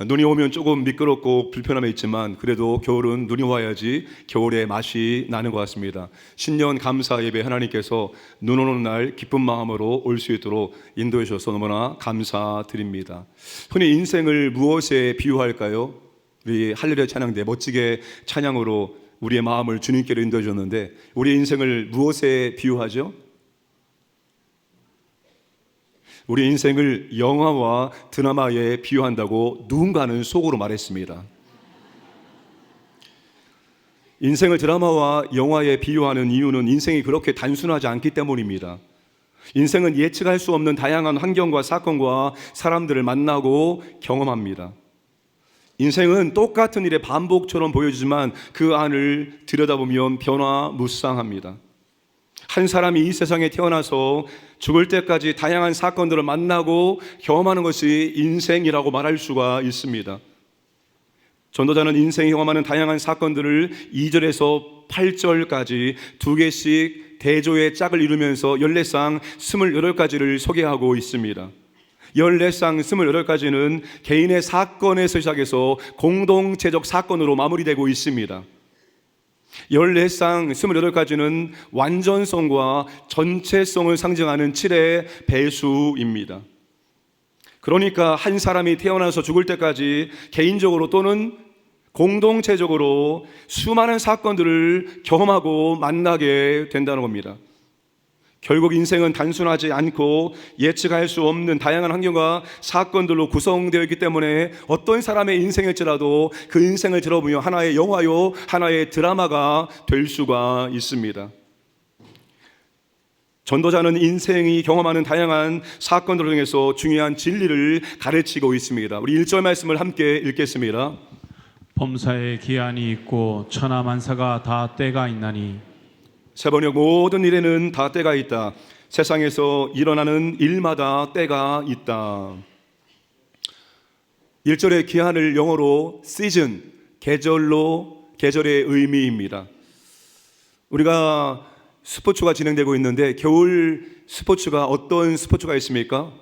눈이 오면 조금 미끄럽고 불편함이 있지만 그래도 겨울은 눈이 와야지 겨울의 맛이 나는 것 같습니다. 신년 감사 예배 하나님께서 눈 오는 날 기쁜 마음으로 올 수 있도록 인도해 주셔서 너무나 감사드립니다. 흔히 인생을 무엇에 비유할까요? 우리 할렐루야 찬양대 멋지게 찬양으로 우리의 마음을 주님께로 인도해 줬는데 우리 인생을 무엇에 비유하죠? 우리 인생을 영화와 드라마에 비유한다고 누군가는 속으로 말했습니다. 인생을 드라마와 영화에 비유하는 이유는 인생이 그렇게 단순하지 않기 때문입니다. 인생은 예측할 수 없는 다양한 환경과 사건과 사람들을 만나고 경험합니다. 인생은 똑같은 일의 반복처럼 보여지지만 그 안을 들여다보면 변화무쌍합니다. 한 사람이 이 세상에 태어나서 죽을 때까지 다양한 사건들을 만나고 경험하는 것이 인생이라고 말할 수가 있습니다. 전도자는 인생이 경험하는 다양한 사건들을 2절에서 8절까지 두 개씩 대조의 짝을 이루면서 14쌍 28가지를 소개하고 있습니다. 14쌍 28가지는 개인의 사건에서 시작해서 공동체적 사건으로 마무리되고 있습니다. 14쌍 28가지는 완전성과 전체성을 상징하는 7의 배수입니다. 그러니까 한 사람이 태어나서 죽을 때까지 개인적으로 또는 공동체적으로 수많은 사건들을 경험하고 만나게 된다는 겁니다. 결국 인생은 단순하지 않고 예측할 수 없는 다양한 환경과 사건들로 구성되어 있기 때문에 어떤 사람의 인생일지라도 그 인생을 들어보면 하나의 영화요, 하나의 드라마가 될 수가 있습니다. 전도자는 인생이 경험하는 다양한 사건들을 통해서 중요한 진리를 가르치고 있습니다. 우리 1절 말씀을 함께 읽겠습니다. 범사에 기한이 있고 천하만사가 다 때가 있나니 세번역 모든 일에는 다 때가 있다. 세상에서 일어나는 일마다 때가 있다. 1절의 기한을 영어로 시즌, 계절의 의미입니다. 우리가 스포츠가 진행되고 있는데 겨울 스포츠가 어떤 스포츠가 있습니까?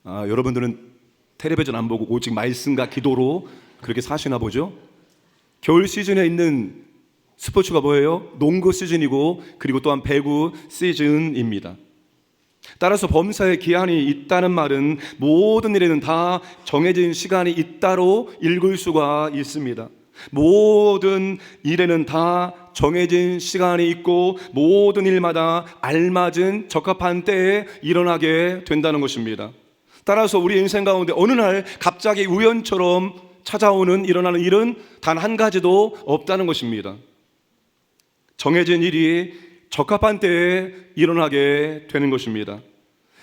여러분들은 텔레비전 안 보고 오직 말씀과 기도로 그렇게 사시나 보죠? 겨울 시즌에 있는 스포츠가 뭐예요? 농구 시즌이고 그리고 또한 배구 시즌입니다. 따라서 범사에 기한이 있다는 말은 모든 일에는 다 정해진 시간이 있다로 읽을 수가 있습니다. 모든 일에는 다 정해진 시간이 있고 모든 일마다 알맞은 적합한 때에 일어나게 된다는 것입니다. 따라서 우리 인생 가운데 어느 날 갑자기 우연처럼 찾아오는 일어나는 일은 단 한 가지도 없다는 것입니다. 정해진 일이 적합한 때에 일어나게 되는 것입니다.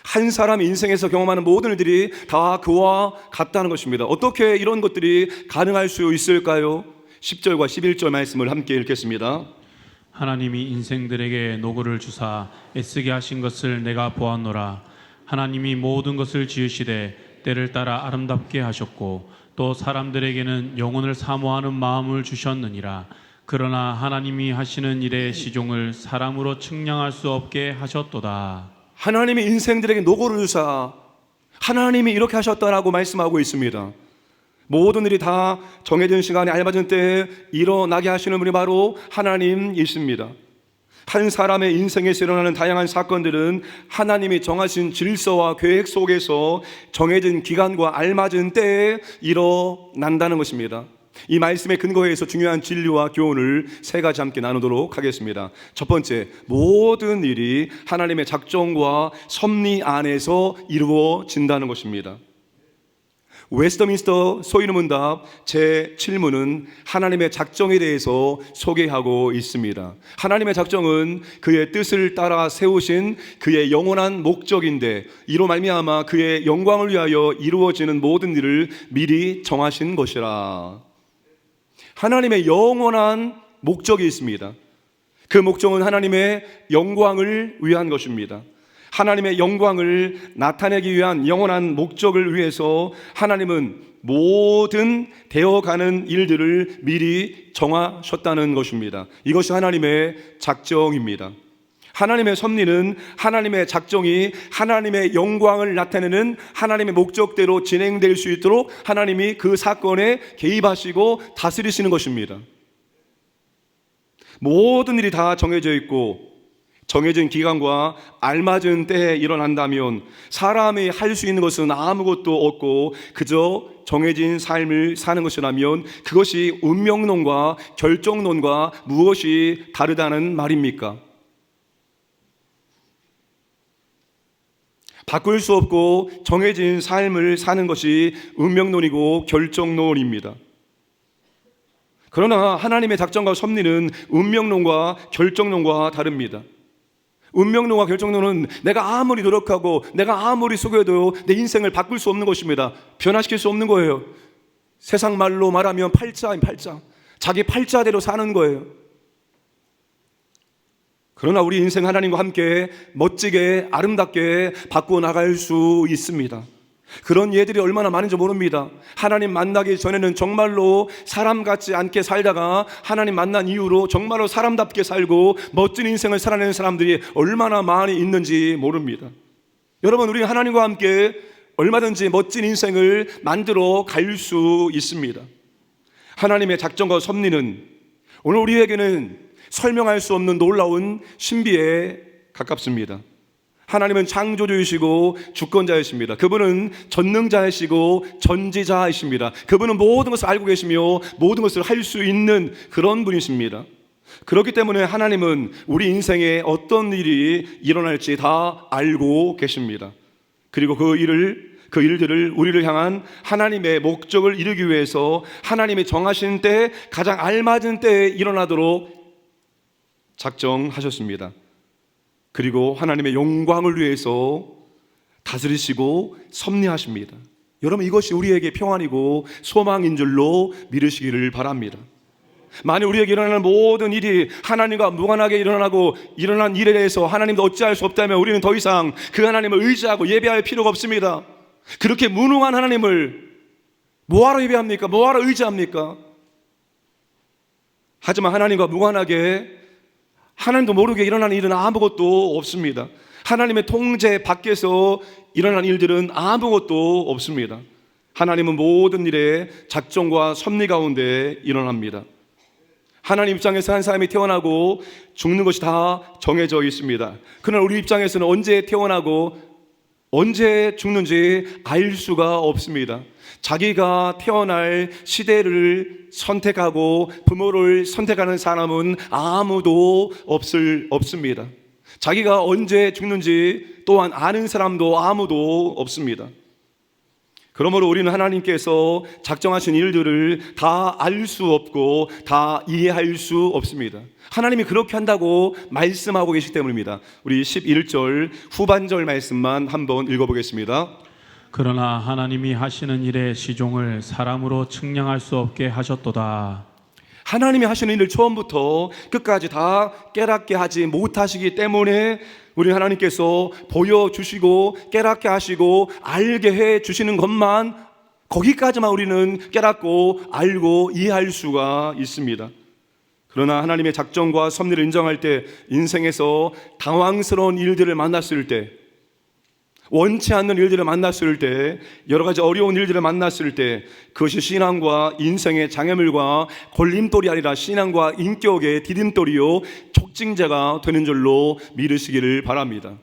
한 사람 인생에서 경험하는 모든 일들이 다 그와 같다는 것입니다. 어떻게 이런 것들이 가능할 수 있을까요? 10절과 11절 말씀을 함께 읽겠습니다. 하나님이 인생들에게 노고를 주사 애쓰게 하신 것을 내가 보았노라. 하나님이 모든 것을 지으시되 때를 따라 아름답게 하셨고 또 사람들에게는 영혼을 사모하는 마음을 주셨느니라. 그러나 하나님이 하시는 일의 시종을 사람으로 측량할 수 없게 하셨도다. 하나님이 인생들에게 노고를 주사 하나님이 이렇게 하셨다라고 말씀하고 있습니다. 모든 일이 다 정해진 시간에 알맞은 때에 일어나게 하시는 분이 바로 하나님이십니다. 한 사람의 인생에서 일어나는 다양한 사건들은 하나님이 정하신 질서와 계획 속에서 정해진 기간과 알맞은 때에 일어난다는 것입니다. 이 말씀에 근거해서 중요한 진리와 교훈을 세 가지 함께 나누도록 하겠습니다. 첫 번째, 모든 일이 하나님의 작정과 섭리 안에서 이루어진다는 것입니다. 웨스터민스터 소위문답 제7문은 하나님의 작정에 대해서 소개하고 있습니다. 하나님의 작정은 그의 뜻을 따라 세우신 그의 영원한 목적인데 이로 말미암아 그의 영광을 위하여 이루어지는 모든 일을 미리 정하신 것이라. 하나님의 영원한 목적이 있습니다. 그 목적은 하나님의 영광을 위한 것입니다. 하나님의 영광을 나타내기 위한 영원한 목적을 위해서 하나님은 모든 되어가는 일들을 미리 정하셨다는 것입니다. 이것이 하나님의 작정입니다. 하나님의 섭리는 하나님의 작정이 하나님의 영광을 나타내는 하나님의 목적대로 진행될 수 있도록 하나님이 그 사건에 개입하시고 다스리시는 것입니다. 모든 일이 다 정해져 있고 정해진 기간과 알맞은 때에 일어난다면 사람이 할 수 있는 것은 아무것도 없고 그저 정해진 삶을 사는 것이라면 그것이 운명론과 결정론과 무엇이 다르다는 말입니까? 바꿀 수 없고 정해진 삶을 사는 것이 운명론이고 결정론입니다. 그러나 하나님의 작정과 섭리는 운명론과 결정론과 다릅니다. 운명론과 결정론은 내가 아무리 노력하고 내가 아무리 속여도 내 인생을 바꿀 수 없는 것입니다. 변화시킬 수 없는 거예요. 세상 말로 말하면 팔자인 팔자. 자기 팔자대로 사는 거예요. 그러나 우리 인생 하나님과 함께 멋지게 아름답게 바꾸어 나갈 수 있습니다. 그런 예들이 얼마나 많은지 모릅니다. 하나님 만나기 전에는 정말로 사람 같지 않게 살다가 하나님 만난 이후로 정말로 사람답게 살고 멋진 인생을 살아내는 사람들이 얼마나 많이 있는지 모릅니다. 여러분, 우리는 하나님과 함께 얼마든지 멋진 인생을 만들어 갈 수 있습니다. 하나님의 작정과 섭리는 오늘 우리에게는 설명할 수 없는 놀라운 신비에 가깝습니다. 하나님은 창조주이시고 주권자이십니다. 그분은 전능자이시고 전지자이십니다. 그분은 모든 것을 알고 계시며 모든 것을 할 수 있는 그런 분이십니다. 그렇기 때문에 하나님은 우리 인생에 어떤 일이 일어날지 다 알고 계십니다. 그리고 그 일들을 우리를 향한 하나님의 목적을 이루기 위해서 하나님이 정하신 때 가장 알맞은 때에 일어나도록 작정하셨습니다. 그리고 하나님의 영광을 위해서 다스리시고 섭리하십니다. 여러분, 이것이 우리에게 평안이고 소망인 줄로 믿으시기를 바랍니다. 만약 우리에게 일어나는 모든 일이 하나님과 무관하게 일어나고 일어난 일에 대해서 하나님도 어찌할 수 없다면 우리는 더 이상 그 하나님을 의지하고 예배할 필요가 없습니다. 그렇게 무능한 하나님을 뭐하러 예배합니까? 뭐하러 의지합니까? 하지만 하나님과 무관하게 하나님도 모르게 일어나는 일은 아무것도 없습니다. 하나님의 통제 밖에서 일어난 일들은 아무것도 없습니다. 하나님은 모든 일에 작정과 섭리 가운데 일어납니다. 하나님 입장에서 한 사람이 태어나고 죽는 것이 다 정해져 있습니다. 그러나 우리 입장에서는 언제 태어나고 언제 죽는지 알 수가 없습니다. 자기가 태어날 시대를 선택하고 부모를 선택하는 사람은 아무도 없습니다. 자기가 언제 죽는지 또한 아는 사람도 아무도 없습니다. 그러므로 우리는 하나님께서 작정하신 일들을 다 알 수 없고 다 이해할 수 없습니다. 하나님이 그렇게 한다고 말씀하고 계시기 때문입니다. 우리 11절 후반절 말씀만 한번 읽어보겠습니다. 그러나 하나님이 하시는 일의 시종을 사람으로 측량할 수 없게 하셨도다. 하나님이 하시는 일을 처음부터 끝까지 다 깨닫게 하지 못하시기 때문에 우리 하나님께서 보여주시고 깨닫게 하시고 알게 해주시는 것만, 거기까지만 우리는 깨닫고 알고 이해할 수가 있습니다. 그러나 하나님의 작정과 섭리를 인정할 때, 인생에서 당황스러운 일들을 만났을 때, 원치 않는 일들을 만났을 때, 여러 가지 어려운 일들을 만났을 때, 그것이 신앙과 인생의 장애물과 걸림돌이 아니라 신앙과 인격의 디딤돌이요 촉진제가 되는 줄로 믿으시기를 바랍니다.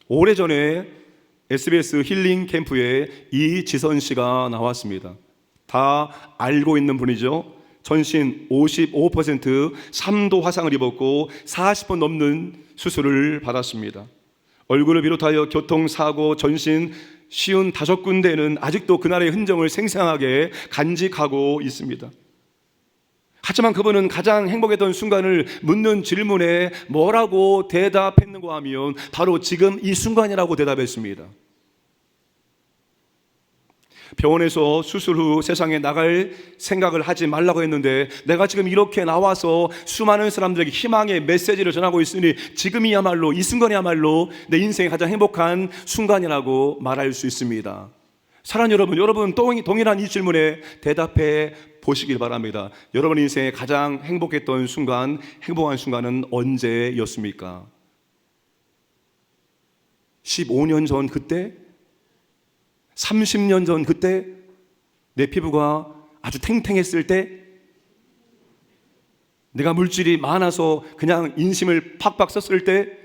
오래전에 SBS 힐링 캠프에 이지선 씨가 나왔습니다. 다 알고 있는 분이죠. 전신 55% 3도 화상을 입었고 40번 넘는 수술을 받았습니다. 얼굴을 비롯하여 교통사고, 전신 55군데는 아직도 그날의 흔적을 생생하게 간직하고 있습니다. 하지만 그분은 가장 행복했던 순간을 묻는 질문에 뭐라고 대답했는가 하면 바로 지금 이 순간이라고 대답했습니다. 병원에서 수술 후 세상에 나갈 생각을 하지 말라고 했는데 내가 지금 이렇게 나와서 수많은 사람들에게 희망의 메시지를 전하고 있으니 지금이야말로, 이 순간이야말로 내 인생의 가장 행복한 순간이라고 말할 수 있습니다. 사랑하는 여러분, 동일한 이 질문에 대답해 보시길 바랍니다. 여러분 인생의 가장 행복했던 순간, 행복한 순간은 언제였습니까? 15년 전 그때? 30년 전 그때? 내 피부가 아주 탱탱했을 때? 내가 물질이 많아서 그냥 인심을 팍팍 썼을 때?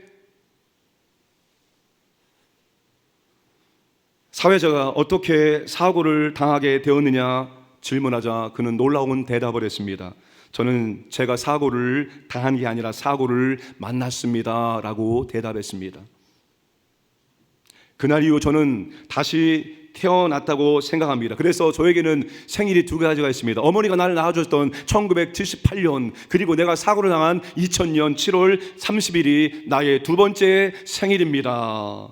사회자가 어떻게 사고를 당하게 되었느냐 질문하자 그는 놀라운 대답을 했습니다. 저는 제가 사고를 당한 게 아니라 사고를 만났습니다 라고 대답했습니다. 그날 이후 저는 다시 태어났다고 생각합니다. 그래서 저에게는 생일이 두 가지가 있습니다. 어머니가 나를 낳아줬던 1978년, 그리고 내가 사고를 당한 2000년 7월 30일이 나의 두 번째 생일입니다.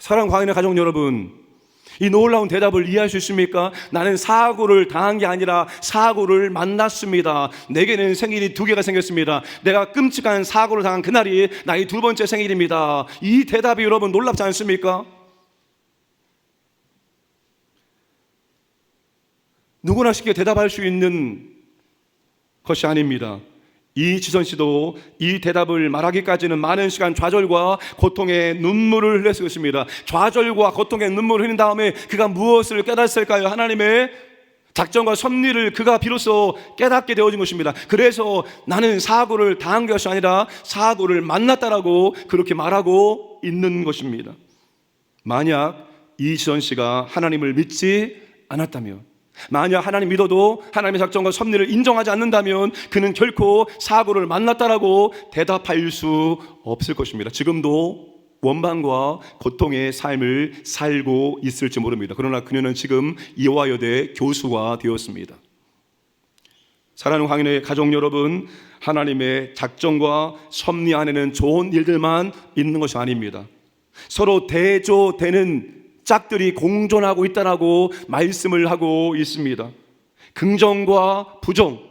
사랑하는 광인의 가족 여러분, 이 놀라운 대답을 이해할 수 있습니까? 나는 사고를 당한 게 아니라 사고를 만났습니다. 내게는 생일이 두 개가 생겼습니다. 내가 끔찍한 사고를 당한 그날이 나의 두 번째 생일입니다. 이 대답이 여러분 놀랍지 않습니까? 누구나 쉽게 대답할 수 있는 것이 아닙니다. 이지선 씨도 이 대답을 말하기까지는 많은 시간 좌절과 고통의 눈물을 흘렸을 것입니다. 좌절과 고통의 눈물을 흘린 다음에 그가 무엇을 깨달았을까요? 하나님의 작정과 섭리를 그가 비로소 깨닫게 되어진 것입니다. 그래서 나는 사고를 당한 것이 아니라 사고를 만났다라고 그렇게 말하고 있는 것입니다. 만약 이지선 씨가 하나님을 믿지 않았다면, 만약 하나님 믿어도 하나님의 작정과 섭리를 인정하지 않는다면 그는 결코 사고를 만났다라고 대답할 수 없을 것입니다. 지금도 원망과 고통의 삶을 살고 있을지 모릅니다. 그러나 그녀는 지금 이화여대 교수가 되었습니다. 사랑하는 광인의 가족 여러분, 하나님의 작정과 섭리 안에는 좋은 일들만 있는 것이 아닙니다. 서로 대조되는 짝들이 공존하고 있다라고 말씀을 하고 있습니다. 긍정과 부정,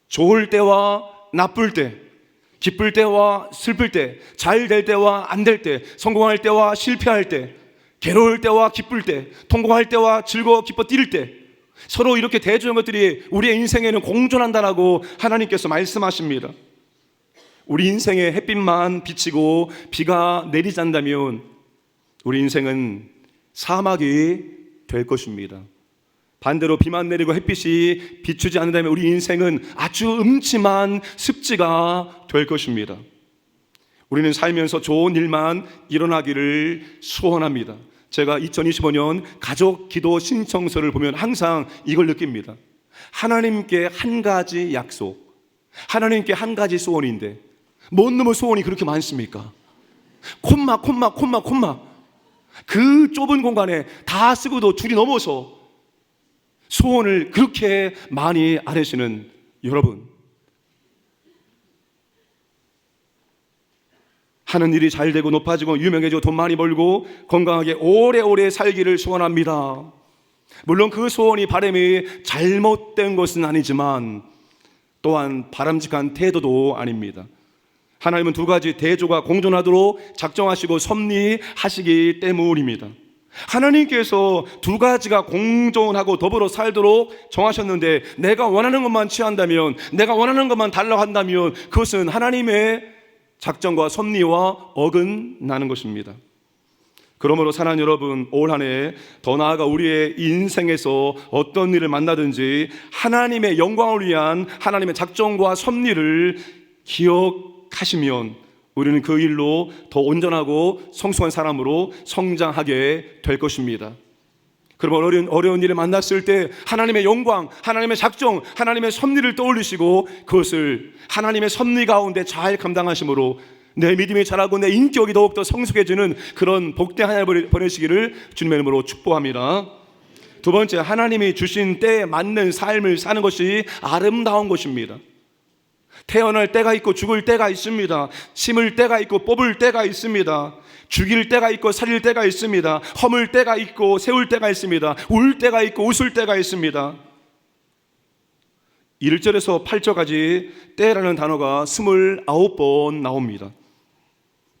좋을 때와 나쁠 때, 기쁠 때와 슬플 때, 잘 될 때와 안 될 때, 성공할 때와 실패할 때, 괴로울 때와 기쁠 때, 통곡할 때와 즐거워 기뻐 뛸 때, 서로 이렇게 대조한 것들이 우리의 인생에는 공존한다라고 하나님께서 말씀하십니다. 우리 인생에 햇빛만 비치고 비가 내리지 않는다면 우리 인생은 사막이 될 것입니다. 반대로 비만 내리고 햇빛이 비추지 않는다면 우리 인생은 아주 음침한 습지가 될 것입니다. 우리는 살면서 좋은 일만 일어나기를 소원합니다. 제가 2025년 가족 기도 신청서를 보면 항상 이걸 느낍니다. 하나님께 한 가지 약속, 하나님께 한 가지 소원인데 뭔 놈의 소원이 그렇게 많습니까? 콤마 그 좁은 공간에 다 쓰고도 줄이 넘어서 소원을 그렇게 많이 아뢰시는 여러분, 하는 일이 잘 되고 높아지고 유명해지고 돈 많이 벌고 건강하게 오래오래 살기를 소원합니다. 물론 그 소원이 바람이 잘못된 것은 아니지만 또한 바람직한 태도도 아닙니다. 하나님은 두 가지 대조가 공존하도록 작정하시고 섭리하시기 때문입니다. 하나님께서 두 가지가 공존하고 더불어 살도록 정하셨는데 내가 원하는 것만 취한다면, 내가 원하는 것만 달라고 한다면 그것은 하나님의 작정과 섭리와 어긋나는 것입니다. 그러므로 사랑하는 여러분, 올 한 해 더 나아가 우리의 인생에서 어떤 일을 만나든지 하나님의 영광을 위한 하나님의 작정과 섭리를 기억하시면 우리는 그 일로 더 온전하고 성숙한 사람으로 성장하게 될 것입니다. 그러면 어려운 일을 만났을 때 하나님의 영광, 하나님의 작정, 하나님의 섭리를 떠올리시고 그것을 하나님의 섭리 가운데 잘 감당하심으로 내 믿음이 자라고 내 인격이 더욱더 성숙해지는 그런 복된 한 해를 보내시기를 주님의 이름으로 축복합니다. 두 번째, 하나님이 주신 때에 맞는 삶을 사는 것이 아름다운 것입니다. 태어날 때가 있고 죽을 때가 있습니다. 심을 때가 있고 뽑을 때가 있습니다. 죽일 때가 있고 살릴 때가 있습니다. 허물 때가 있고 세울 때가 있습니다. 울 때가 있고 웃을 때가 있습니다. 1절에서 8절까지 때라는 단어가 29번 나옵니다.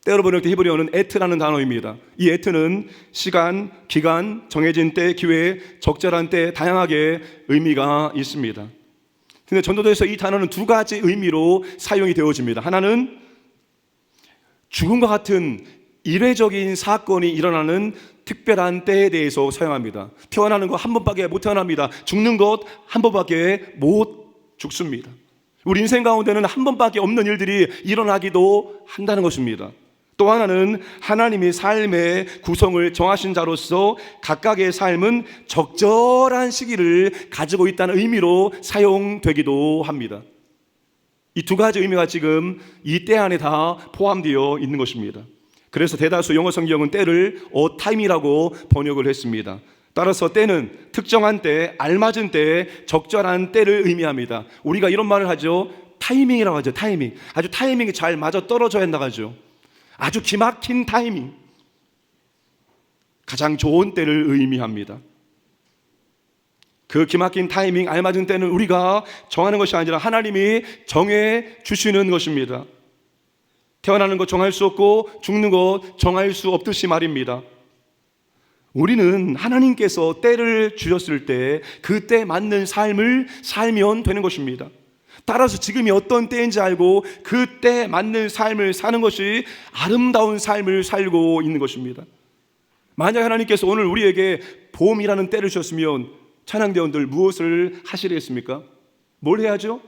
때로 번역된 히브리어는 에트라는 단어입니다. 이 에트는 시간, 기간, 정해진 때, 기회, 적절한 때 다양하게 의미가 있습니다. 근데 전도서에서 이 단어는 두 가지 의미로 사용이 되어집니다. 하나는 죽음과 같은 이례적인 사건이 일어나는 특별한 때에 대해서 사용합니다. 태어나는 것 한 번밖에 못 태어납니다. 죽는 것 한 번밖에 못 죽습니다. 우리 인생 가운데는 한 번밖에 없는 일들이 일어나기도 한다는 것입니다. 또 하나는 하나님이 삶의 구성을 정하신 자로서 각각의 삶은 적절한 시기를 가지고 있다는 의미로 사용되기도 합니다. 이 두 가지 의미가 지금 이 때 안에 다 포함되어 있는 것입니다. 그래서 대다수 영어 성경은 때를 a time이라고 번역을 했습니다. 따라서 때는 특정한 때, 알맞은 때, 적절한 때를 의미합니다. 우리가 이런 말을 하죠. 타이밍이라고 하죠. 타이밍. 아주 타이밍이 잘 맞아 떨어져야 한다고 하죠. 아주 기막힌 타이밍, 가장 좋은 때를 의미합니다. 그 기막힌 타이밍, 알맞은 때는 우리가 정하는 것이 아니라 하나님이 정해 주시는 것입니다. 태어나는 것 정할 수 없고 죽는 것 정할 수 없듯이 말입니다. 우리는 하나님께서 때를 주셨을 때 그때 맞는 삶을 살면 되는 것입니다. 따라서 지금이 어떤 때인지 알고 그때 맞는 삶을 사는 것이 아름다운 삶을 살고 있는 것입니다. 만약 하나님께서 오늘 우리에게 봄이라는 때를 주셨으면 찬양대원들 무엇을 하시겠습니까? 뭘 해야죠?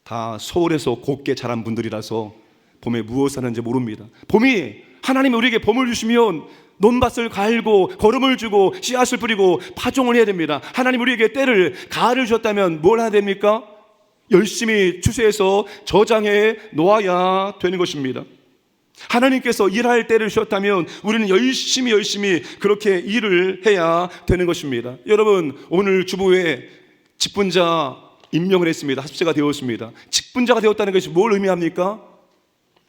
다 서울에서 곱게 자란 분들이라서 봄에 무엇을 하는지 모릅니다. 봄이 하나님이 우리에게 봄을 주시면 논밭을 갈고 거름을 주고 씨앗을 뿌리고 파종을 해야 됩니다. 하나님 우리에게 때를 가을을 주셨다면 뭘 해야 됩니까? 열심히 추수해서 저장해 놓아야 되는 것입니다. 하나님께서 일할 때를 주셨다면 우리는 열심히 그렇게 일을 해야 되는 것입니다. 여러분, 오늘 주보에 직분자 임명을 했습니다. 합세가 되었습니다. 직분자가 되었다는 것이 뭘 의미합니까?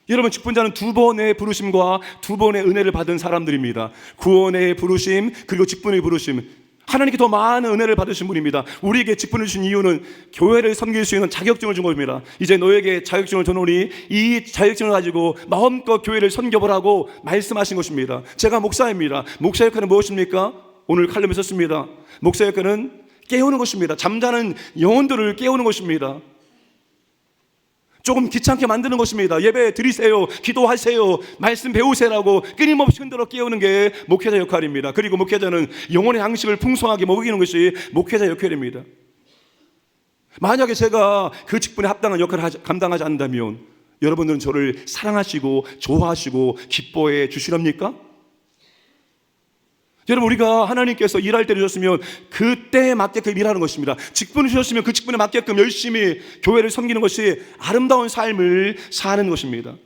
여러분, 직분자는 두 번의 부르심과 두 번의 은혜를 받은 사람들입니다. 구원의 부르심 그리고 직분의 부르심, 하나님께 더 많은 은혜를 받으신 분입니다. 우리에게 직분을 주신 이유는 교회를 섬길 수 있는 자격증을 준 겁니다. 이제 너에게 자격증을 주노니 이 자격증을 가지고 마음껏 교회를 섬겨보라고 말씀하신 것입니다. 제가 목사입니다. 목사 역할은 무엇입니까? 오늘 칼럼에 썼습니다. 목사 역할은 깨우는 것입니다. 잠자는 영혼들을 깨우는 것입니다. 조금 귀찮게 만드는 것입니다. 예배 드리세요, 기도하세요, 말씀 배우세요라고 끊임없이 흔들어 깨우는 게 목회자 역할입니다. 그리고 목회자는 영혼의 양식을 풍성하게 먹이는 것이 목회자 역할입니다. 만약에 제가 그 직분에 합당한 역할을 감당하지 않는다면 여러분들은 저를 사랑하시고 좋아하시고 기뻐해 주시렵니까? 여러분, 우리가 하나님께서 일할 때를 주셨으면 그때에 맞게끔 일하는 것입니다. 직분을 주셨으면 그 직분에 맞게끔 열심히 교회를 섬기는 것이 아름다운 삶을 사는 것입니다.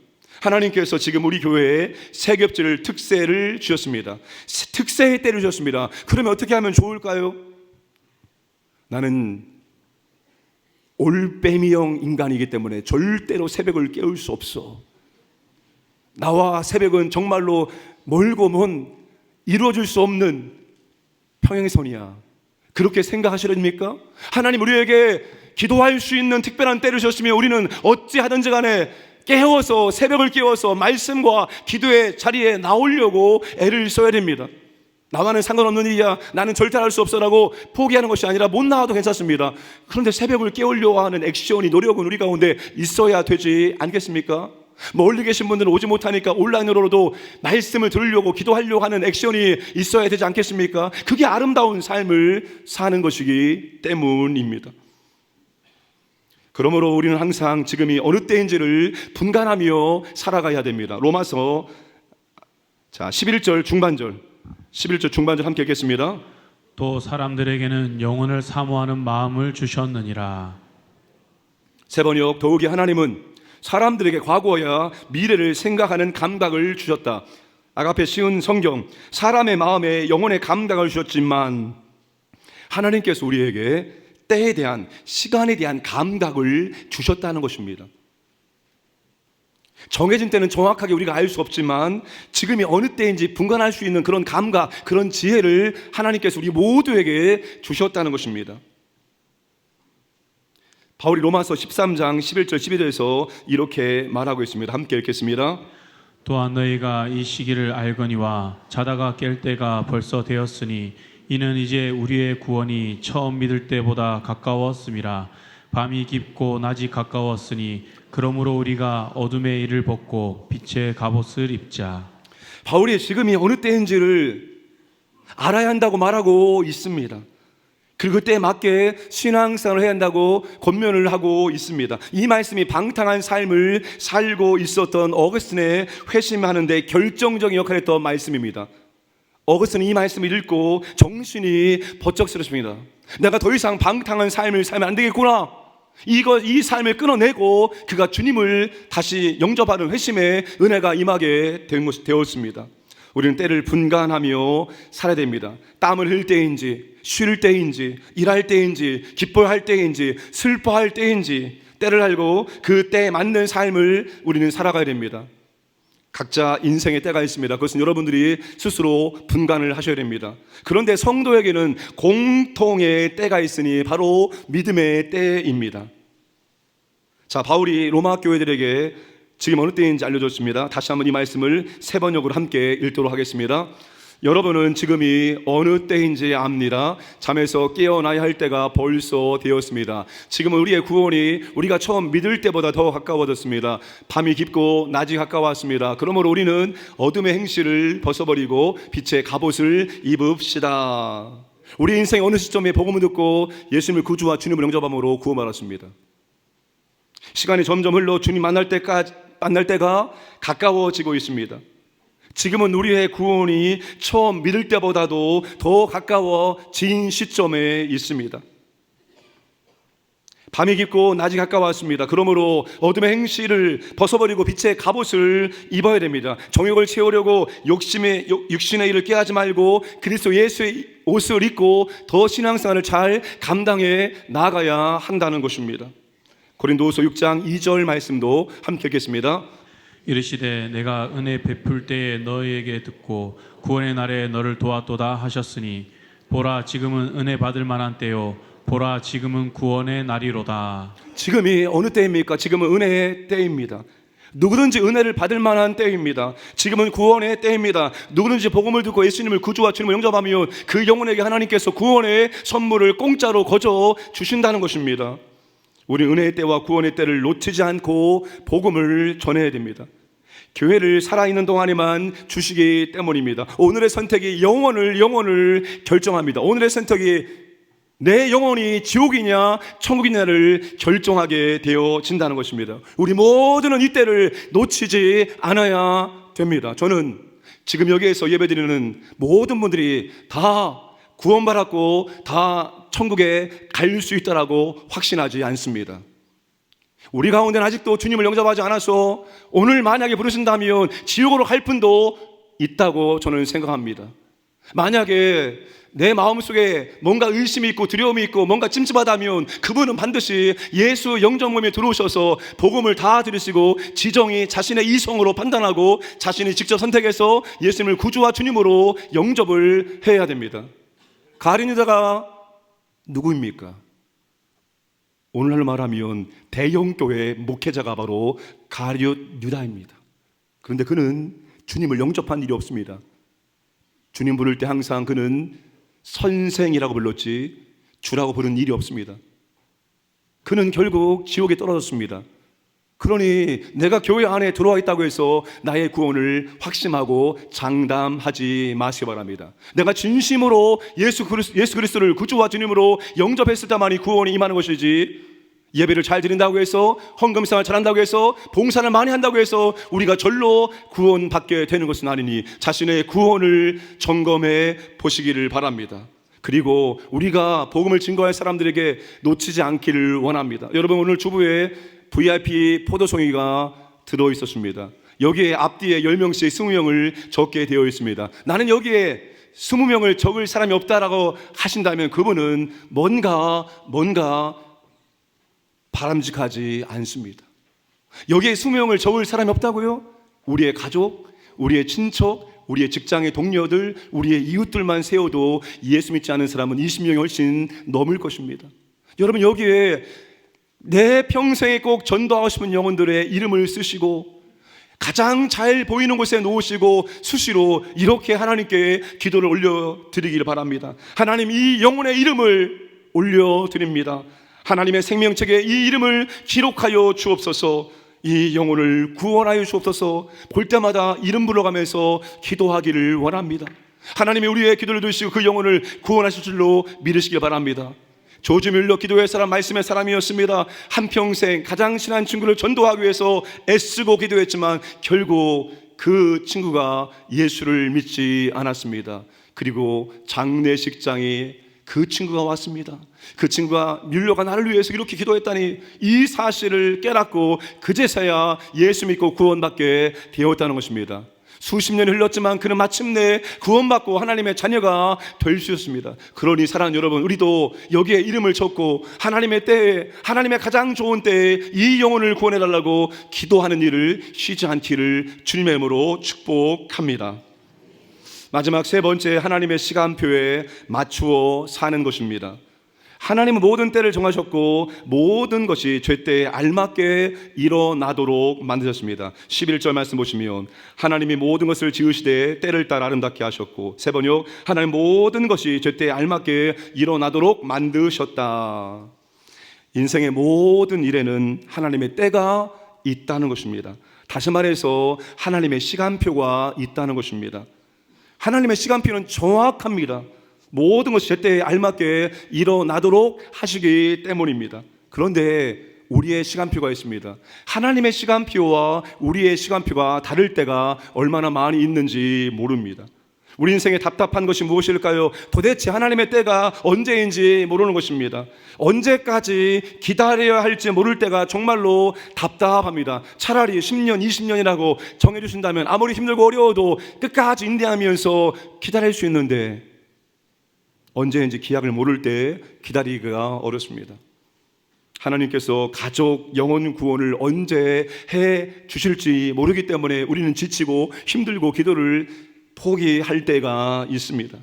하나님께서 지금 우리 교회에 세겹질 특세를 주셨습니다. 특세의 때를 주셨습니다. 그러면 어떻게 하면 좋을까요? 나는 올빼미형 인간이기 때문에 절대로 새벽을 깨울 수 없어. 나와 새벽은 정말로 멀고 먼 이루어질 수 없는 평행선이야. 그렇게 생각하시렵니까? 하나님 우리에게 기도할 수 있는 특별한 때를 주셨으면 우리는 어찌하든지 간에 깨워서, 새벽을 깨워서 말씀과 기도의 자리에 나오려고 애를 써야 됩니다. 나와는 상관없는 일이야, 나는 절대 할 수 없어라고 포기하는 것이 아니라 못 나와도 괜찮습니다. 그런데 새벽을 깨우려고 하는 액션이, 노력은 우리 가운데 있어야 되지 않겠습니까? 멀리 계신 분들은 오지 못하니까 온라인으로도 말씀을 들으려고 기도하려고 하는 액션이 있어야 되지 않겠습니까? 그게 아름다운 삶을 사는 것이기 때문입니다. 그러므로 우리는 항상 지금이 어느 때인지를 분간하며 살아가야 됩니다. 로마서 11절 중반절 함께 읽겠습니다. 또 사람들에게는 영혼을 사모하는 마음을 주셨느니라. 세 번역, 더욱이 하나님은 사람들에게 과거야 미래를 생각하는 감각을 주셨다. 아가페 쉬운 성경, 사람의 마음에 영혼의 감각을 주셨지만 하나님께서 우리에게 때에 대한, 시간에 대한 감각을 주셨다는 것입니다. 정해진 때는 정확하게 우리가 알 수 없지만 지금이 어느 때인지 분간할 수 있는 그런 감각, 그런 지혜를 하나님께서 우리 모두에게 주셨다는 것입니다. 바울이 로마서 13장 11절 12절에서 이렇게 말하고 있습니다. 함께 읽겠습니다. 또한 너희가 이 시기를 알거니와 자다가 깰 때가 벌써 되었으니 이는 이제 우리의 구원이 처음 믿을 때보다 가까웠음이라. 밤이 깊고 낮이 가까웠으니 그러므로 우리가 어둠의 일을 벗고 빛의 갑옷을 입자. 바울이 지금이 어느 때인지를 알아야 한다고 말하고 있습니다. 그리고 그때에 맞게 신앙생활을 해야 한다고 권면을 하고 있습니다. 이 말씀이 방탕한 삶을 살고 있었던 어거스틴의 회심하는 데 결정적인 역할을 했던 말씀입니다. 어거스틴은 이 말씀을 읽고 정신이 번쩍스럽습니다. 내가 더 이상 방탕한 삶을 살면 안 되겠구나. 이 삶을 끊어내고 그가 주님을 다시 영접하는 회심의 은혜가 임하게 되었습니다. 우리는 때를 분간하며 살아야 됩니다. 땀을 흘릴 때인지, 쉴 때인지, 일할 때인지, 기뻐할 때인지, 슬퍼할 때인지 때를 알고 그 때에 맞는 삶을 우리는 살아가야 됩니다. 각자 인생의 때가 있습니다. 그것은 여러분들이 스스로 분간을 하셔야 됩니다. 그런데 성도에게는 공통의 때가 있으니 바로 믿음의 때입니다. 자, 바울이 로마 교회들에게 지금 어느 때인지 알려줬습니다. 다시 한번 이 말씀을 세 번역으로 함께 읽도록 하겠습니다. 여러분은 지금이 어느 때인지 압니다. 잠에서 깨어나야 할 때가 벌써 되었습니다. 지금은 우리의 구원이 우리가 처음 믿을 때보다 더 가까워졌습니다. 밤이 깊고 낮이 가까웠습니다. 그러므로 우리는 어둠의 행실을 벗어버리고 빛의 갑옷을 입읍시다. 우리 인생의 어느 시점에 복음을 듣고 예수님을 구주와 주님을 영접함으로 구원받았습니다. 시간이 점점 흘러 주님 만날 때가 가까워지고 있습니다. 지금은 우리의 구원이 처음 믿을 때보다도 더 가까워진 시점에 있습니다. 밤이 깊고 낮이 가까웠습니다. 그러므로 어둠의 행실을 벗어버리고 빛의 갑옷을 입어야 됩니다. 정욕을 채우려고 육신의 일을 꾀하지 말고 그리스도 예수의 옷을 입고 더 신앙생활을 잘 감당해 나가야 한다는 것입니다. 고린도후서 6장 2절 말씀도 함께 읽겠습니다. 이르시되 내가 은혜 베풀 때에 너희에게 듣고 구원의 날에 너를 도왔도다 하셨으니 보라 지금은 은혜 받을 만한 때요 보라 지금은 구원의 날이로다. 지금이 어느 때입니까? 지금은 은혜의 때입니다. 누구든지 은혜를 받을 만한 때입니다. 지금은 구원의 때입니다. 누구든지 복음을 듣고 예수님을 구주와 주님을 영접하면 그 영혼에게 하나님께서 구원의 선물을 공짜로 거저 주신다는 것입니다. 우리 은혜의 때와 구원의 때를 놓치지 않고 복음을 전해야 됩니다. 교회를 살아있는 동안에만 주시기 때문입니다. 오늘의 선택이 영혼을 결정합니다. 오늘의 선택이 내 영혼이 지옥이냐 천국이냐를 결정하게 되어진다는 것입니다. 우리 모두는 이 때를 놓치지 않아야 됩니다. 저는 지금 여기에서 예배드리는 모든 분들이 다 구원받았고 다 천국에 갈 수 있다라고 확신하지 않습니다. 우리 가운데는 아직도 주님을 영접하지 않아서 오늘 만약에 부르신다면 지옥으로 갈 분도 있다고 저는 생각합니다. 만약에 내 마음속에 뭔가 의심이 있고 두려움이 있고 뭔가 찜찜하다면 그분은 반드시 예수 영접 모임에 들어오셔서 복음을 다 들으시고 지정이 자신의 이성으로 판단하고 자신이 직접 선택해서 예수님을 구주와 주님으로 영접을 해야 됩니다. 가룟 유다가 누구입니까? 오늘날로 말하면 대형교회 목회자가 바로 가룟 유다입니다. 그런데 그는 주님을 영접한 일이 없습니다. 주님 부를 때 항상 그는 선생이라고 불렀지 주라고 부른 일이 없습니다. 그는 결국 지옥에 떨어졌습니다. 그러니 내가 교회 안에 들어와 있다고 해서 나의 구원을 확신하고 장담하지 마시기 바랍니다. 내가 진심으로 예수 그리스도를 구주와 주님으로 영접했을 때만이 구원이 임하는 것이지, 예배를 잘 드린다고 해서 헌금생활 잘한다고 해서 봉사를 많이 한다고 해서 우리가 절로 구원받게 되는 것은 아니니 자신의 구원을 점검해 보시기를 바랍니다. 그리고 우리가 복음을 증거할 사람들에게 놓치지 않기를 원합니다. 여러분, 오늘 주부에 VIP 포도송이가 들어있었습니다. 여기에 앞뒤에 10명씩 20명을 적게 되어 있습니다. 나는 여기에 20명을 적을 사람이 없다라고 하신다면 그분은 뭔가 바람직하지 않습니다. 여기에 20명을 적을 사람이 없다고요? 우리의 가족, 우리의 친척, 우리의 직장의 동료들, 우리의 이웃들만 세워도 예수 믿지 않은 사람은 20명이 훨씬 넘을 것입니다. 여러분, 여기에 내 평생에 꼭 전도하고 싶은 영혼들의 이름을 쓰시고 가장 잘 보이는 곳에 놓으시고 수시로 이렇게 하나님께 기도를 올려드리기를 바랍니다. 하나님, 이 영혼의 이름을 올려드립니다. 하나님의 생명책에 이 이름을 기록하여 주옵소서. 이 영혼을 구원하여 주옵소서. 볼 때마다 이름 불러가면서 기도하기를 원합니다. 하나님이 우리의 기도를 들으시고 그 영혼을 구원하실 줄로 믿으시길 바랍니다. 조지 뮬러 기도의 사람, 말씀의 사람이었습니다. 한평생 가장 친한 친구를 전도하기 위해서 애쓰고 기도했지만 결국 그 친구가 예수를 믿지 않았습니다. 그리고 장례식장에 그 친구가 왔습니다. 그 친구가 뮬러가 나를 위해서 이렇게 기도했다니 이 사실을 깨닫고 그제서야 예수 믿고 구원받게 되었다는 것입니다. 수십 년이 흘렀지만 그는 마침내 구원받고 하나님의 자녀가 될 수 있었습니다. 그러니 사랑하는 여러분, 우리도 여기에 이름을 적고 하나님의 때에, 하나님의 가장 좋은 때에 이 영혼을 구원해달라고 기도하는 일을 쉬지 않기를 주님의 이름으로 축복합니다. 마지막 세 번째, 하나님의 시간표에 맞추어 사는 것입니다. 하나님은 모든 때를 정하셨고 모든 것이 죄때에 알맞게 일어나도록 만드셨습니다. 11절 말씀 보시면 하나님이 모든 것을 지으시되 때를 따라 아름답게 하셨고, 세 번역, 하나님 모든 것이 죄때에 알맞게 일어나도록 만드셨다. 인생의 모든 일에는 하나님의 때가 있다는 것입니다. 다시 말해서 하나님의 시간표가 있다는 것입니다. 하나님의 시간표는 정확합니다. 모든 것이 제때에 알맞게 일어나도록 하시기 때문입니다. 그런데 우리의 시간표가 있습니다. 하나님의 시간표와 우리의 시간표가 다를 때가 얼마나 많이 있는지 모릅니다. 우리 인생에 답답한 것이 무엇일까요? 도대체 하나님의 때가 언제인지 모르는 것입니다. 언제까지 기다려야 할지 모를 때가 정말로 답답합니다. 차라리 10년, 20년이라고 정해주신다면 아무리 힘들고 어려워도 끝까지 인내하면서 기다릴 수 있는데 언제인지 기약을 모를 때 기다리기가 어렵습니다. 하나님께서 가족 영혼 구원을 언제 해 주실지 모르기 때문에 우리는 지치고 힘들고 기도를 포기할 때가 있습니다.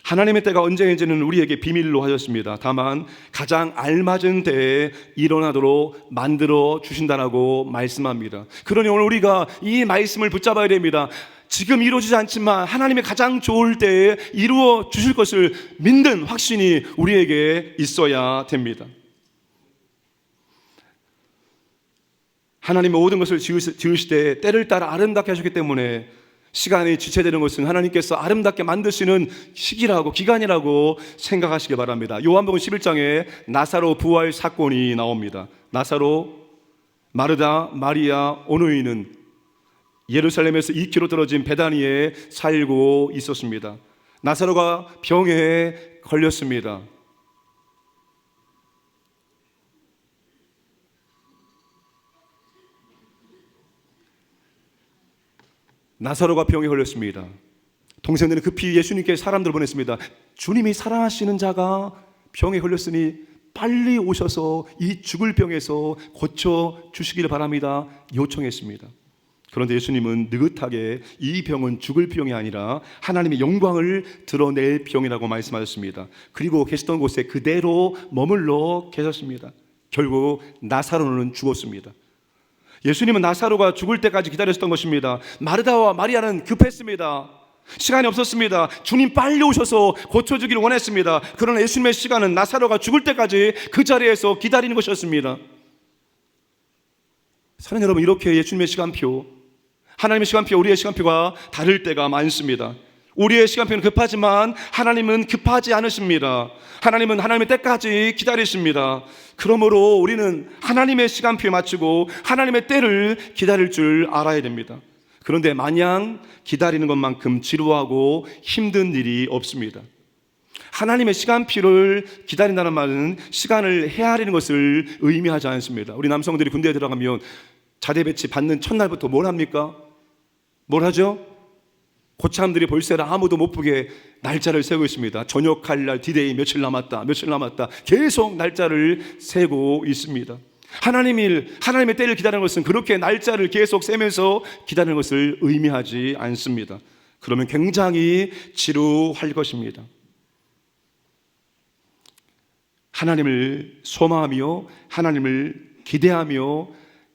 하나님의 때가 언제인지는 우리에게 비밀로 하셨습니다. 다만 가장 알맞은 때에 일어나도록 만들어 주신다라고 말씀합니다. 그러니 오늘 우리가 이 말씀을 붙잡아야 됩니다. 지금 이루어지지 않지만 하나님의 가장 좋을 때에 이루어 주실 것을 믿는 확신이 우리에게 있어야 됩니다. 하나님의 모든 것을 지으시되 때를 따라 아름답게 하셨기 때문에 시간이 지체되는 것은 하나님께서 아름답게 만드시는 시기라고, 기간이라고 생각하시기 바랍니다. 요한복음 11장에 나사로 부활 사건이 나옵니다. 나사로, 마르다, 마리아, 오누이는 예루살렘에서 2km 떨어진 베다니에 살고 있었습니다. 나사로가 병에 걸렸습니다. 나사로가 병에 걸렸습니다. 동생들은 급히 예수님께 사람들을 보냈습니다. 주님이 사랑하시는 자가 병에 걸렸으니 빨리 오셔서 이 죽을 병에서 고쳐주시기를 바랍니다 요청했습니다. 그런데 예수님은 느긋하게 이 병은 죽을 병이 아니라 하나님의 영광을 드러낼 병이라고 말씀하셨습니다. 그리고 계시던 곳에 그대로 머물러 계셨습니다. 결국 나사로는 죽었습니다. 예수님은 나사로가 죽을 때까지 기다렸던 것입니다. 마르다와 마리아는 급했습니다. 시간이 없었습니다. 주님 빨리 오셔서 고쳐주기를 원했습니다. 그러나 예수님의 시간은 나사로가 죽을 때까지 그 자리에서 기다리는 것이었습니다. 사랑하는 여러분, 이렇게 예수님의 시간표, 하나님의 시간표, 우리의 시간표가 다를 때가 많습니다. 우리의 시간표는 급하지만 하나님은 급하지 않으십니다. 하나님은 하나님의 때까지 기다리십니다. 그러므로 우리는 하나님의 시간표에 맞추고 하나님의 때를 기다릴 줄 알아야 됩니다. 그런데 마냥 기다리는 것만큼 지루하고 힘든 일이 없습니다. 하나님의 시간표를 기다린다는 말은 시간을 헤아리는 것을 의미하지 않습니다. 우리 남성들이 군대에 들어가면 자대 배치 받는 첫날부터 뭘 합니까? 뭘 하죠? 고참들이 볼세라 아무도 못 보게 날짜를 세고 있습니다. 전역할 날 디데이 며칠 남았다, 며칠 남았다, 계속 날짜를 세고 있습니다. 하나님의 때를 기다리는 것은 그렇게 날짜를 계속 세면서 기다리는 것을 의미하지 않습니다. 그러면 굉장히 지루할 것입니다. 하나님을 소망하며 하나님을 기대하며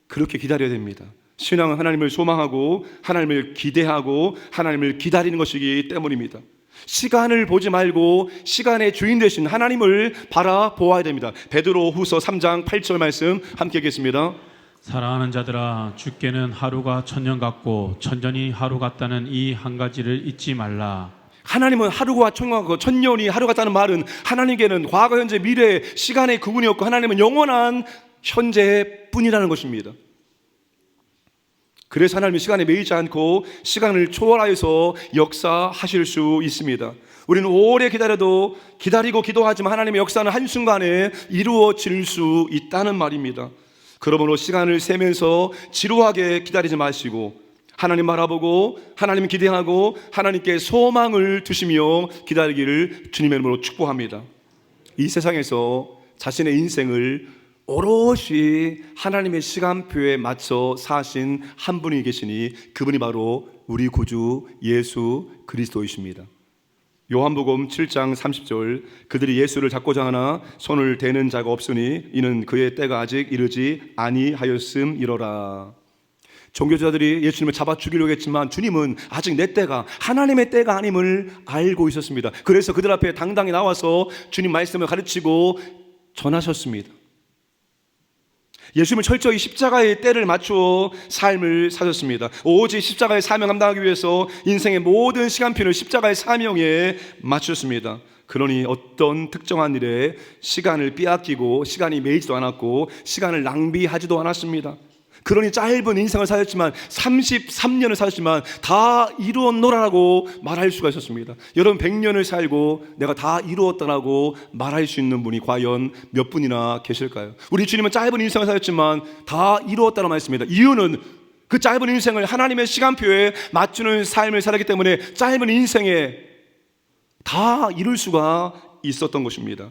그렇게 기다려야 됩니다. 신앙은 하나님을 소망하고 하나님을 기대하고 하나님을 기다리는 것이기 때문입니다. 시간을 보지 말고 시간의 주인 되신 하나님을 바라보아야 됩니다. 베드로후서 3장 8절 말씀 함께 읽겠습니다. 사랑하는 자들아, 주께는 하루가 천년 같고 천년이 하루 같다는 이 한 가지를 잊지 말라. 하나님은 하루가 천년 같고 천년이 하루 같다는 말은 하나님께는 과거, 현재, 미래, 시간의 구분이 없고 하나님은 영원한 현재뿐이라는 것입니다. 그래서 하나님은 시간에 매이지 않고 시간을 초월하여서 역사하실 수 있습니다. 우리는 오래 기다려도 기다리고 기도하지만 하나님의 역사는 한순간에 이루어질 수 있다는 말입니다. 그러므로 시간을 세면서 지루하게 기다리지 마시고 하나님 바라보고 하나님 기대하고 하나님께 소망을 두시며 기다리기를 주님의 이름으로 축복합니다. 이 세상에서 자신의 인생을 오롯이 하나님의 시간표에 맞춰 사신 한 분이 계시니 그분이 바로 우리 구주 예수 그리스도이십니다. 요한복음 7장 30절 그들이 예수를 잡고자 하나 손을 대는 자가 없으니 이는 그의 때가 아직 이르지 아니하였음이로라. 종교자들이 예수님을 잡아 죽이려고 했지만 주님은 아직 내 때가 하나님의 때가 아님을 알고 있었습니다. 그래서 그들 앞에 당당히 나와서 주님 말씀을 가르치고 전하셨습니다. 예수님은 철저히 십자가의 때를 맞추어 삶을 사셨습니다. 오직 십자가의 사명 감당하기 위해서 인생의 모든 시간표를 십자가의 사명에 맞추셨습니다. 그러니 어떤 특정한 일에 시간을 빼앗기고 시간이 매이지도 않았고 시간을 낭비하지도 않았습니다. 그러니 짧은 인생을 사셨지만 33년을 사셨지만 다 이루었노라라고 말할 수가 있었습니다. 여러분 100년을 살고 내가 다 이루었다라고 말할 수 있는 분이 과연 몇 분이나 계실까요? 우리 주님은 짧은 인생을 사셨지만 다 이루었다는 말씀입니다. 이유는 그 짧은 인생을 하나님의 시간표에 맞추는 삶을 살았기 때문에 짧은 인생에 다 이룰 수가 있었던 것입니다.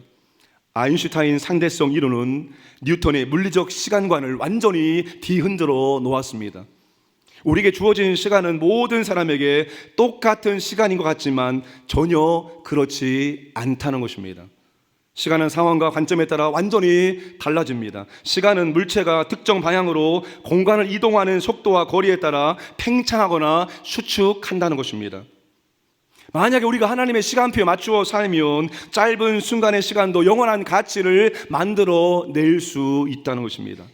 아인슈타인 상대성 이론은 뉴턴의 물리적 시간관을 완전히 뒤흔들어 놓았습니다. 우리에게 주어진 시간은 모든 사람에게 똑같은 시간인 것 같지만 전혀 그렇지 않다는 것입니다. 시간은 상황과 관점에 따라 완전히 달라집니다. 시간은 물체가 특정 방향으로 공간을 이동하는 속도와 거리에 따라 팽창하거나 수축한다는 것입니다. 만약에 우리가 하나님의 시간표에 맞추어 살면 짧은 순간의 시간도 영원한 가치를 만들어 낼 수 있다는 것입니다.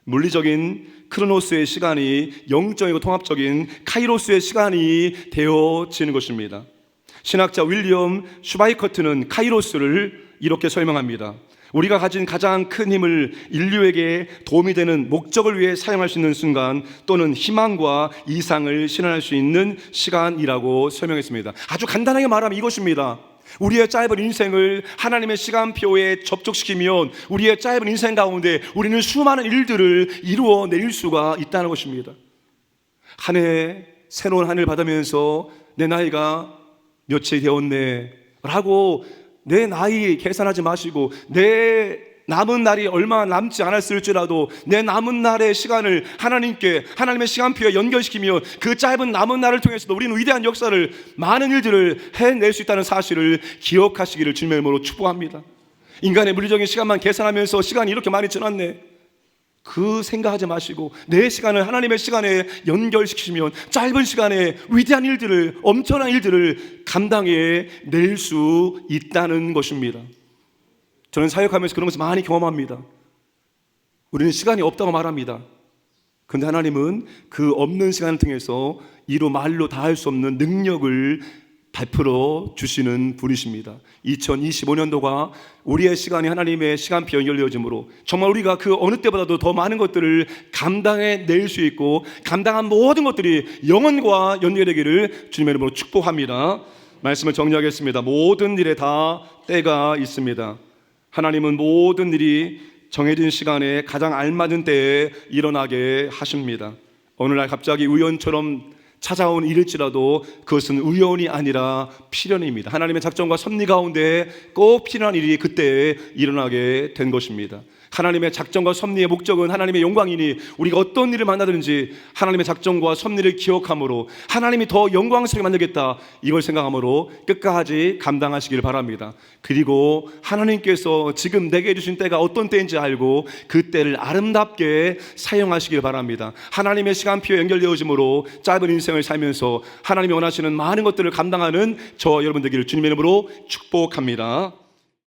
물리적인 크로노스의 시간이 영적이고 통합적인 카이로스의 시간이 되어지는 것입니다. 신학자 윌리엄 슈바이커트는 카이로스를 이렇게 설명합니다. 우리가 가진 가장 큰 힘을 인류에게 도움이 되는 목적을 위해 사용할 수 있는 순간 또는 희망과 이상을 실현할 수 있는 시간이라고 설명했습니다. 아주 간단하게 말하면 이것입니다. 우리의 짧은 인생을 하나님의 시간표에 접촉시키면 우리의 짧은 인생 가운데 우리는 수많은 일들을 이루어낼 수가 있다는 것입니다. 한 해 새로운 한 해를 받으면서 내 나이가 며칠 되었네 라고 내 나이 계산하지 마시고 내 남은 날이 얼마 남지 않았을지라도 내 남은 날의 시간을 하나님께 하나님의 시간표에 연결시키며 그 짧은 남은 날을 통해서도 우리는 위대한 역사를 많은 일들을 해낼 수 있다는 사실을 기억하시기를 주님의 이름으로 축복합니다. 인간의 물리적인 시간만 계산하면서 시간이 이렇게 많이 지났네 그 생각하지 마시고 내 시간을 하나님의 시간에 연결시키시면 짧은 시간에 위대한 일들을 엄청난 일들을 감당해 낼 수 있다는 것입니다. 저는 사역하면서 그런 것을 많이 경험합니다. 우리는 시간이 없다고 말합니다. 그런데 하나님은 그 없는 시간을 통해서 이루 말로 다 할 수 없는 능력을 베풀어 주시는 분이십니다. 2025년도가 우리의 시간이 하나님의 시간표 연결되어지므로 정말 우리가 그 어느 때보다도 더 많은 것들을 감당해 낼 수 있고 감당한 모든 것들이 영원과 연결되기를 주님의 이름으로 축복합니다. 말씀을 정리하겠습니다. 모든 일에 다 때가 있습니다. 하나님은 모든 일이 정해진 시간에 가장 알맞은 때에 일어나게 하십니다. 어느 날 갑자기 우연처럼 찾아온 일일지라도 그것은 우연이 아니라 필연입니다. 하나님의 작정과 섭리 가운데 꼭 필요한 일이 그때 일어나게 된 것입니다. 하나님의 작정과 섭리의 목적은 하나님의 영광이니 우리가 어떤 일을 만나든지 하나님의 작정과 섭리를 기억함으로 하나님이 더 영광스럽게 만들겠다, 이걸 생각함으로 끝까지 감당하시길 바랍니다. 그리고 하나님께서 지금 내게 주신 때가 어떤 때인지 알고 그 때를 아름답게 사용하시길 바랍니다. 하나님의 시간표에 연결되어짐으로 짧은 인생을 살면서 하나님이 원하시는 많은 것들을 감당하는 저와 여러분 되기를 주님의 이름으로 축복합니다.